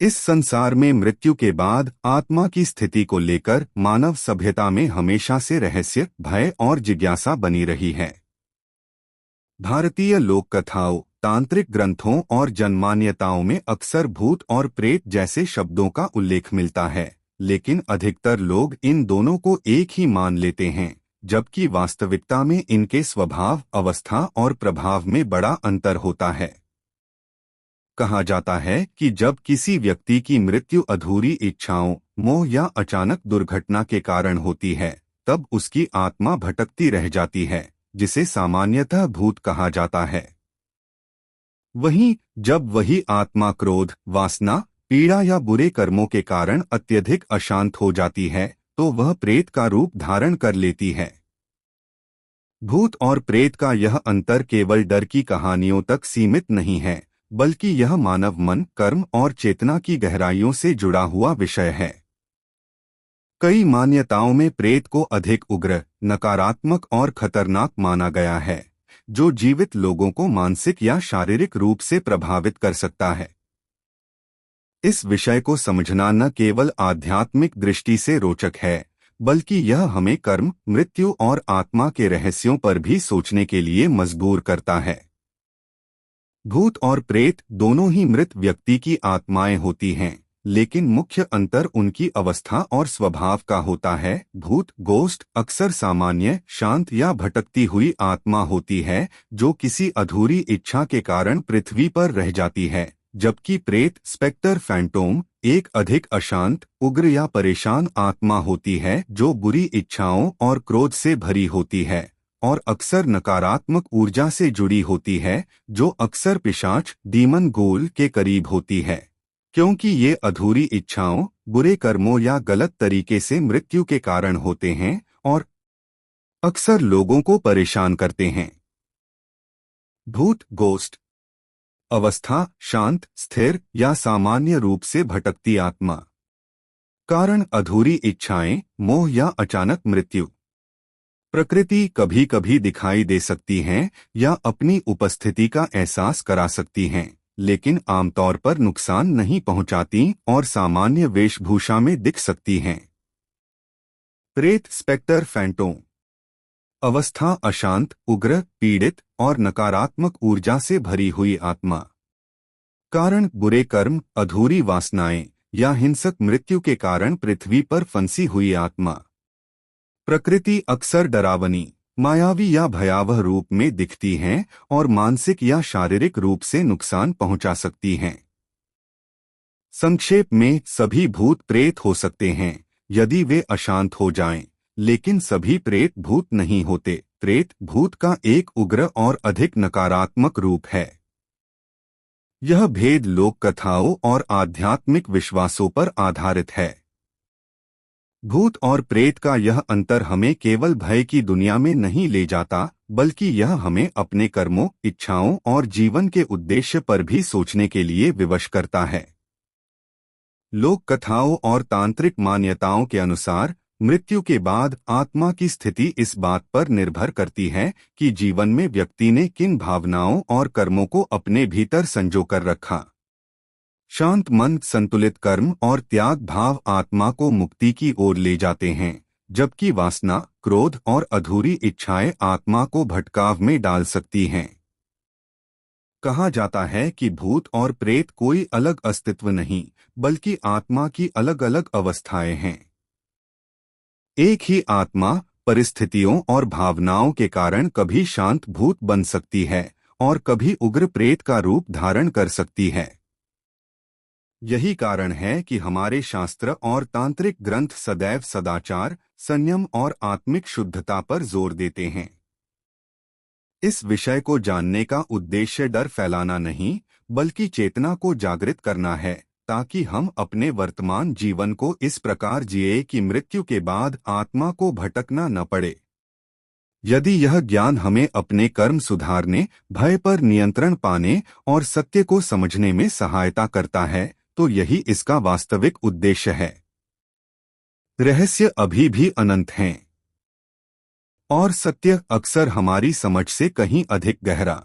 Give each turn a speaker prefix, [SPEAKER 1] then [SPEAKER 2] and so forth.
[SPEAKER 1] इस संसार में मृत्यु के बाद आत्मा की स्थिति को लेकर मानव सभ्यता में हमेशा से रहस्य, भय और जिज्ञासा बनी रही है। भारतीय लोक कथाओं, तांत्रिक ग्रंथों और जनमान्यताओं में अक्सर भूत और प्रेत जैसे शब्दों का उल्लेख मिलता है, लेकिन अधिकतर लोग इन दोनों को एक ही मान लेते हैं, जबकि वास्तविकता में इनके स्वभाव, अवस्था और प्रभाव में बड़ा अंतर होता है। कहा जाता है कि जब किसी व्यक्ति की मृत्यु अधूरी इच्छाओं, मोह या अचानक दुर्घटना के कारण होती है, तब उसकी आत्मा भटकती रह जाती है, जिसे सामान्यतः भूत कहा जाता है। वहीं जब वही आत्मा क्रोध, वासना, पीड़ा या बुरे कर्मों के कारण अत्यधिक अशांत हो जाती है, तो वह प्रेत का रूप धारण कर लेती है। भूत और प्रेत का यह अंतर केवल डर की कहानियों तक सीमित नहीं है, बल्कि यह मानव मन, कर्म और चेतना की गहराइयों से जुड़ा हुआ विषय है। कई मान्यताओं में प्रेत को अधिक उग्र, नकारात्मक और खतरनाक माना गया है, जो जीवित लोगों को मानसिक या शारीरिक रूप से प्रभावित कर सकता है। इस विषय को समझना न केवल आध्यात्मिक दृष्टि से रोचक है, बल्कि यह हमें कर्म, मृत्यु और आत्मा के रहस्यों पर भी सोचने के लिए मजबूर करता है। भूत और प्रेत दोनों ही मृत व्यक्ति की आत्माएं होती हैं, लेकिन मुख्य अंतर उनकी अवस्था और स्वभाव का होता है। भूत, गोस्ट, अक्सर सामान्य, शांत या भटकती हुई आत्मा होती है, जो किसी अधूरी इच्छा के कारण पृथ्वी पर रह जाती है, जबकि प्रेत, स्पेक्टर, फैंटोम, एक अधिक अशांत, उग्र या परेशान आत्मा होती है, जो बुरी इच्छाओं और क्रोध से भरी होती है और अक्सर नकारात्मक ऊर्जा से जुड़ी होती है, जो अक्सर पिशाच, डीमन गोल के करीब होती है, क्योंकि ये अधूरी इच्छाओं, बुरे कर्मों या गलत तरीके से मृत्यु के कारण होते हैं और अक्सर लोगों को परेशान करते हैं। भूत, गोस्ट अवस्था, शांत, स्थिर या सामान्य रूप से भटकती आत्मा। कारण अधूरी इच्छाएं, मोह या अचानक मृत्यु। प्रकृति कभी कभी दिखाई दे सकती हैं या अपनी उपस्थिति का एहसास करा सकती हैं, लेकिन आमतौर पर नुकसान नहीं पहुंचाती और सामान्य वेशभूषा में दिख सकती हैं। प्रेत, स्पेक्टर, फैंटोम अवस्था अशांत, उग्र, पीड़ित और नकारात्मक ऊर्जा से भरी हुई आत्मा। कारण बुरे कर्म, अधूरी वासनाएं या हिंसक मृत्यु के कारण पृथ्वी पर फंसी हुई आत्मा। प्रकृति अक्सर डरावनी, मायावी या भयावह रूप में दिखती हैं और मानसिक या शारीरिक रूप से नुकसान पहुंचा सकती हैं। संक्षेप में, सभी भूत प्रेत हो सकते हैं यदि वे अशांत हो जाएं, लेकिन सभी प्रेत भूत नहीं होते। प्रेत भूत का एक उग्र और अधिक नकारात्मक रूप है। यह भेद लोक कथाओं और आध्यात्मिक विश्वासों पर आधारित है। भूत और प्रेत का यह अंतर हमें केवल भय की दुनिया में नहीं ले जाता, बल्कि यह हमें अपने कर्मों, इच्छाओं और जीवन के उद्देश्य पर भी सोचने के लिए विवश करता है। लोक कथाओं और तांत्रिक मान्यताओं के अनुसार मृत्यु के बाद आत्मा की स्थिति इस बात पर निर्भर करती है कि जीवन में व्यक्ति ने किन भावनाओं और कर्मों को अपने भीतर संजो कर रखा। शांत मन, संतुलित कर्म और त्याग भाव आत्मा को मुक्ति की ओर ले जाते हैं, जबकि वासना, क्रोध और अधूरी इच्छाएं आत्मा को भटकाव में डाल सकती हैं। कहा जाता है कि भूत और प्रेत कोई अलग अस्तित्व नहीं, बल्कि आत्मा की अलग अलग अवस्थाएं हैं। एक ही आत्मा परिस्थितियों और भावनाओं के कारण कभी शांत भूत बन सकती है और कभी उग्र प्रेत का रूप धारण कर सकती है। यही कारण है कि हमारे शास्त्र और तांत्रिक ग्रंथ सदैव सदाचार, संयम और आत्मिक शुद्धता पर जोर देते हैं। इस विषय को जानने का उद्देश्य डर फैलाना नहीं, बल्कि चेतना को जागृत करना है, ताकि हम अपने वर्तमान जीवन को इस प्रकार जिए कि मृत्यु के बाद आत्मा को भटकना न पड़े। यदि यह ज्ञान हमें अपने कर्म सुधारने, भय पर नियंत्रण पाने और सत्य को समझने में सहायता करता है, तो यही इसका वास्तविक उद्देश्य है। रहस्य अभी भी अनंत हैं और सत्य अक्सर हमारी समझ से कहीं अधिक गहरा।